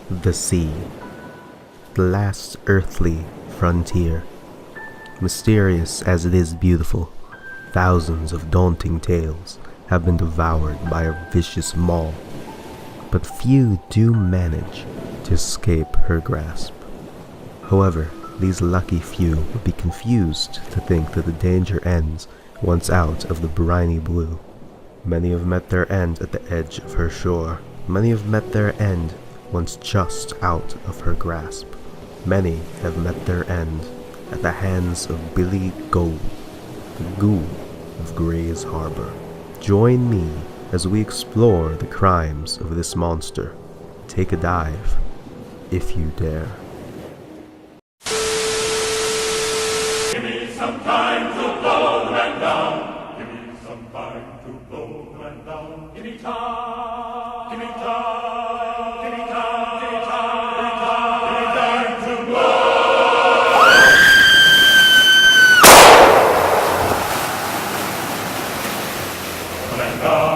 The sea. The last earthly frontier. Mysterious as it is beautiful, thousands of daunting tales have been devoured by a vicious maw, but few do manage to escape her grasp. However, these lucky few would be confused to think that the danger ends once out of the briny blue. Many have met their end at the edge of her shore. Many have met their end once just out of her grasp. Many have met their end at the hands of Billy Gohl, the Ghoul of Grays Harbor. Join me as we explore the crimes of this monster. Take a dive, if you dare. Give me some time to blow the man down. Give me some time to blow the man down. Give me time. Give me time. Give me time. Give me time. Give me time. Give me time to blow. The man down.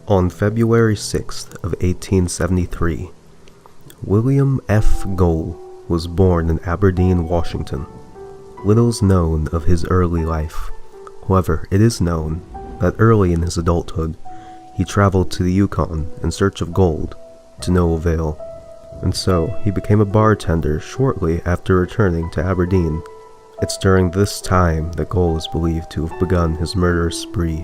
On February 6th of 1873, William F. Gohl was born in Aberdeen, Washington. Little is known of his early life. However, it is known that early in his adulthood, he traveled to the Yukon in search of gold, to no avail, and so he became a bartender shortly after returning to Aberdeen. It's during this time that Gohl is believed to have begun his murderous spree,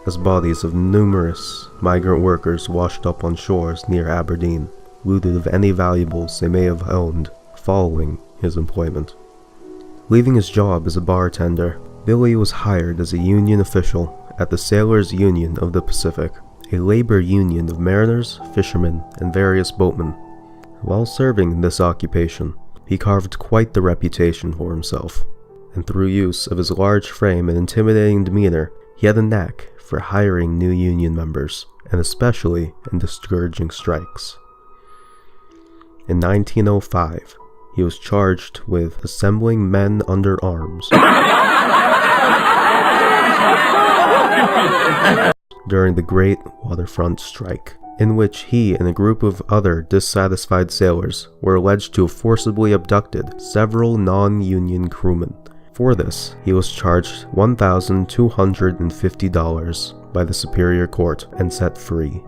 as bodies of numerous migrant workers washed up on shores near Aberdeen, looted of any valuables they may have owned following his employment. Leaving his job as a bartender, Billy was hired as a union official at the Sailors' Union of the Pacific, a labor union of mariners, fishermen, and various boatmen. While serving in this occupation, he carved quite the reputation for himself, and through use of his large frame and intimidating demeanor, he had a knack for hiring new union members, and especially in discouraging strikes. In 1905, he was charged with assembling men under arms during the Great Waterfront Strike, in which he and a group of other dissatisfied sailors were alleged to have forcibly abducted several non-union crewmen. For this, he was charged $1,250 by the Superior Court and set free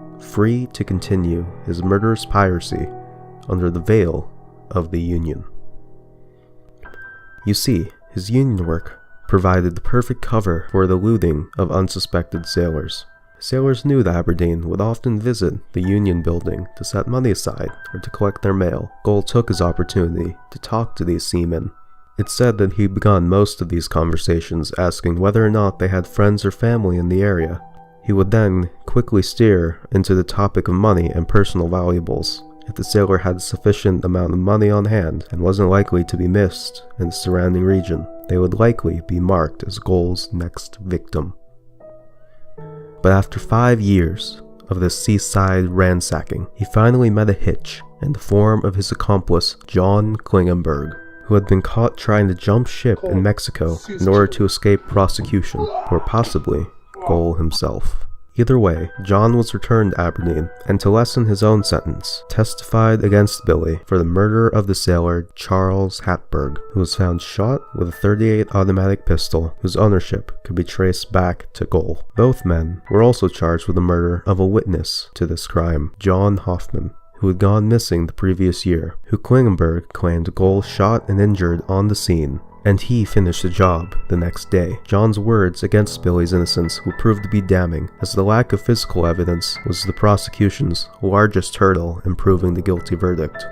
to continue his murderous piracy under the veil of the Union. You see, his union work provided the perfect cover for the looting of unsuspected sailors. Sailors knew that Aberdeen would often visit the Union building to set money aside or to collect their mail. Gohl took his opportunity to talk to these seamen. It's said that he began most of these conversations asking whether or not they had friends or family in the area. He would then quickly steer into the topic of money and personal valuables. If the sailor had a sufficient amount of money on hand and wasn't likely to be missed in the surrounding region, they would likely be marked as Gohl's next victim. But after 5 years of this seaside ransacking, he finally met a hitch in the form of his accomplice, John Klingenberg, who had been caught trying to jump ship in Mexico in order to escape prosecution, or possibly Gohl himself. Either way, John was returned to Aberdeen, and to lessen his own sentence, testified against Billy for the murder of the sailor Charles Hatberg, who was found shot with a .38 automatic pistol whose ownership could be traced back to Gohl. Both men were also charged with the murder of a witness to this crime, John Hoffman, who had gone missing the previous year, who Klingenberg claimed Gohl shot and injured on the scene, and he finished the job the next day. John's words against Billy's innocence would prove to be damning, as the lack of physical evidence was the prosecution's largest hurdle in proving the guilty verdict.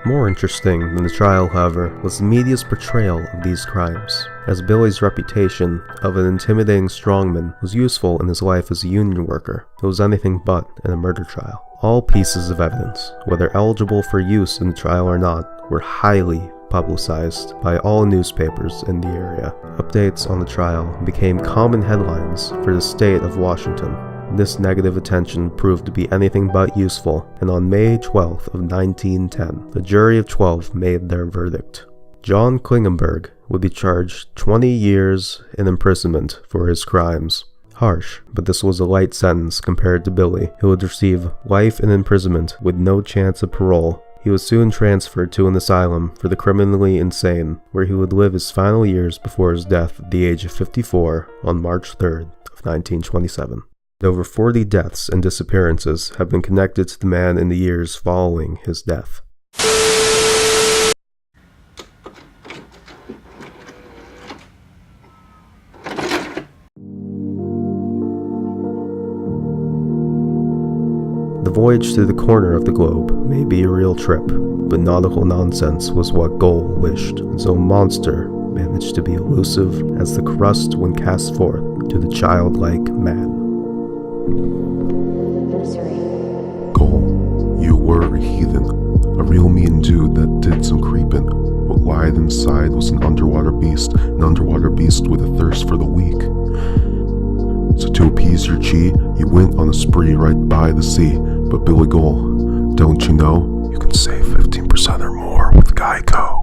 More interesting than the trial, however, was the media's portrayal of these crimes, as Billy's reputation of an intimidating strongman was useful in his life as a union worker. It was anything but in a murder trial. All pieces of evidence, whether eligible for use in the trial or not, were highly publicized by all newspapers in the area. Updates on the trial became common headlines for the state of Washington. This negative attention proved to be anything but useful, and on May 12th of 1910, the jury of 12 made their verdict. John Klingenberg would be charged 20 years in imprisonment for his crimes. Harsh, but this was a light sentence compared to Billy, who would receive life in imprisonment with no chance of parole. He was soon transferred to an asylum for the criminally insane, where he would live his final years before his death at the age of 54 on March 3rd of 1927. Over 40 deaths and disappearances have been connected to the man in the years following his death. The voyage to the corner of the globe may be a real trip, but nautical nonsense was what Gohl wished, and so Monster managed to be elusive as the crust when cast forth to the childlike man. Gohl, you were a heathen, a real mean dude that did some creeping. What lied inside was an underwater beast with a thirst for the weak. So to appease your chi, you went on a spree right by the sea. But Billy Gohl, don't you know you can save 15% or more with Geico?